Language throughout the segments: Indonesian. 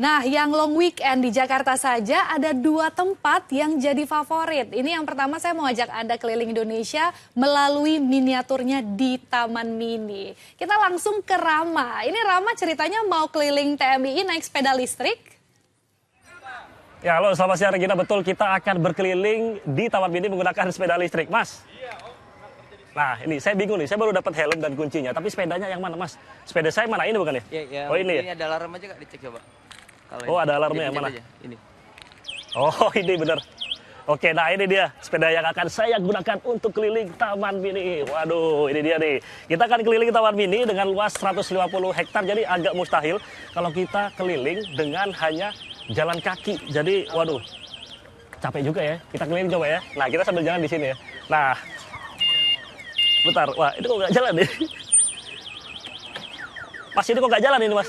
Nah, yang long weekend di Jakarta saja ada dua tempat yang jadi favorit. Ini yang pertama saya mau ajak Anda keliling Indonesia melalui miniaturnya di Taman Mini. Kita langsung ke Rama. Ini Rama ceritanya mau keliling TMI naik sepeda listrik. Ya, halo, selamat siang Regina. Betul, kita akan berkeliling di Taman Mini menggunakan sepeda listrik, Mas. Nah, ini saya bingung nih, saya baru dapat helm dan kuncinya, tapi sepedanya yang mana, Mas? Sepeda saya mana, ini bukan ya? Iya, oh ini ya? Ada alarm aja Kak, dicek coba. Oh, ada alarmnya yang mana? Aja. Ini. Oh, ini bener. Oke, nah ini dia sepeda yang akan saya gunakan untuk keliling Taman Mini. Waduh, ini dia nih. Kita akan keliling Taman Mini dengan luas 150 hektar, jadi agak mustahil kalau kita keliling dengan hanya jalan kaki. Jadi, waduh, capek juga ya. Kita keliling coba ya. Nah, kita sambil jalan di sini ya. Nah, bentar. Wah, ini kok nggak jalan nih? Mas, ini kok nggak jalan ini, Mas?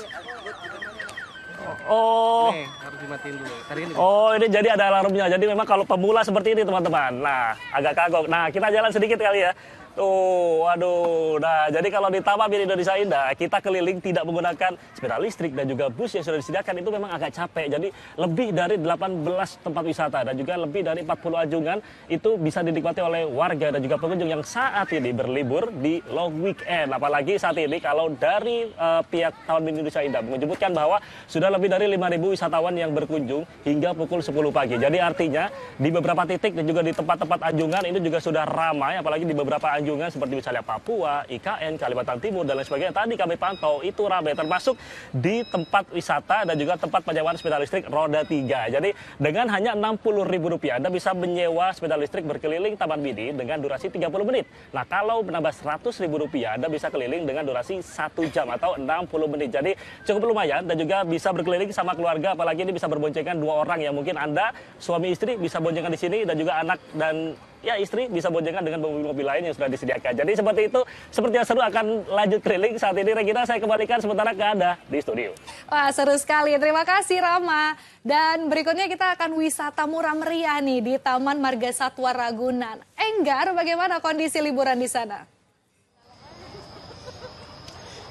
Oh, nih, harus dimatiin dulu. Oh, ini jadi ada alarmnya. Jadi memang kalau pemula seperti ini teman-teman. Nah, agak kagok. Nah, kita jalan sedikit kali ya. Tuh, waduh. Nah, jadi kalau di Taman Mini Indonesia Indah, kita keliling tidak menggunakan sepeda listrik dan juga bus yang sudah disediakan, itu memang agak capek. Jadi lebih dari 18 tempat wisata dan juga lebih dari 40 anjungan itu bisa dinikmati oleh warga dan juga pengunjung yang saat ini berlibur di long weekend. Apalagi saat ini kalau dari pihak Taman Mini Indonesia Indah menyebutkan bahwa sudah lebih dari 5.000 wisatawan yang berkunjung hingga pukul 10 pagi. Jadi artinya di beberapa titik dan juga di tempat-tempat anjungan ini juga sudah ramai, apalagi di beberapa anjungan seperti misalnya Papua, IKN, Kalimantan Timur, dan lain sebagainya. Tadi kami pantau itu ramai, termasuk di tempat wisata dan juga tempat penyewaan sepeda listrik roda 3. Jadi dengan hanya Rp60.000 Anda bisa menyewa sepeda listrik berkeliling Taman Mini dengan durasi 30 menit. Nah, kalau menambah Rp100.000 Anda bisa keliling dengan durasi 1 jam atau 60 menit. Jadi cukup lumayan dan juga bisa berkeliling sama keluarga, apalagi ini bisa berboncengan 2 orang yang mungkin Anda suami istri bisa boncengan di sini dan juga anak dan ya istri bisa boncengan dengan mobil-mobil lain yang sudah disediakan. Jadi seperti itu, seperti yang seru akan lanjut keliling. Saat ini Regina saya kembalikan sementara ke Anda di studio. Wah, seru sekali. Terima kasih Rama. Dan berikutnya kita akan wisata murah meriah nih di Taman Marga Satwa Ragunan. Enggar, bagaimana kondisi liburan di sana?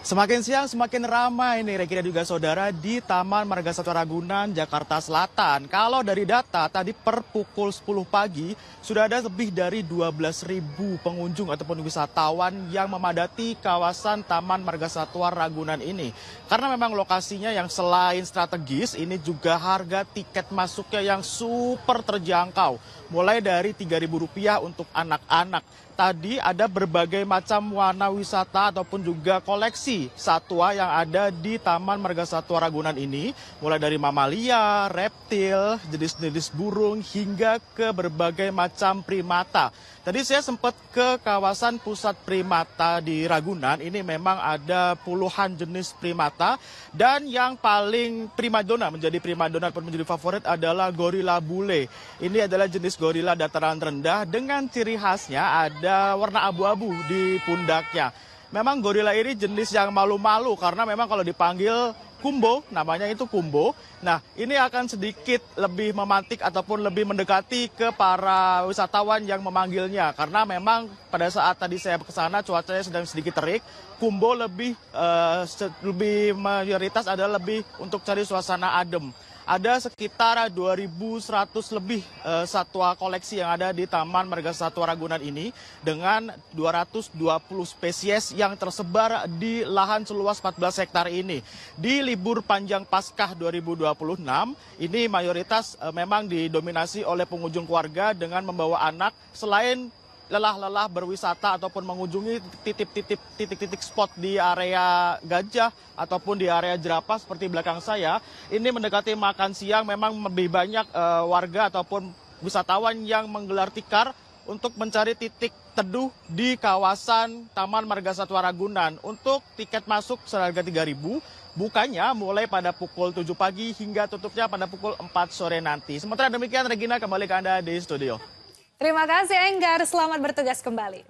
Semakin siang semakin ramai nih Regina juga saudara di Taman Marga Satwa Ragunan, Jakarta Selatan. Kalau dari data tadi per pukul 10 pagi sudah ada lebih dari 12.000 pengunjung ataupun wisatawan yang memadati kawasan Taman Marga Satwa Ragunan ini. Karena memang lokasinya yang selain strategis, ini juga harga tiket masuknya yang super terjangkau. Mulai dari Rp3.000 untuk anak-anak. Tadi ada berbagai macam warna wisata ataupun juga koleksi satwa yang ada di Taman Marga Satwa Ragunan ini. Mulai dari mamalia, reptil, jenis-jenis burung hingga ke berbagai macam primata. Tadi saya sempat ke kawasan pusat primata di Ragunan. Ini memang ada puluhan jenis primata. Dan yang paling primadona, menjadi primadona ataupun menjadi favorit adalah gorila bule. Ini adalah jenis gorila dataran rendah dengan ciri khasnya ada warna abu-abu di pundaknya. Memang gorila ini jenis yang malu-malu karena memang kalau dipanggil Kumbo, namanya itu Kumbo. Nah, ini akan sedikit lebih memantik ataupun lebih mendekati ke para wisatawan yang memanggilnya. Karena memang pada saat tadi saya ke sana cuacanya sedang sedikit terik. Kumbo lebih mayoritas adalah lebih untuk cari suasana adem. Ada sekitar 2.100 lebih satwa koleksi yang ada di Taman Marga Satwa Ragunan ini dengan 220 spesies yang tersebar di lahan seluas 14 hektar ini. Di libur panjang Paskah 2026 ini mayoritas memang didominasi oleh pengunjung keluarga dengan membawa anak. Selain lelah-lelah berwisata ataupun mengunjungi titik-titik spot di area gajah ataupun di area jerapah seperti belakang saya, ini mendekati makan siang memang lebih banyak warga ataupun wisatawan yang menggelar tikar untuk mencari titik teduh di kawasan Taman Marga Satwa Ragunan. Untuk tiket masuk seharga Rp3.000, bukanya mulai pada pukul 7 pagi hingga tutupnya pada pukul 4 sore nanti. Sementara demikian, Regina, kembali ke Anda di studio. Terima kasih Enggar, selamat bertugas kembali.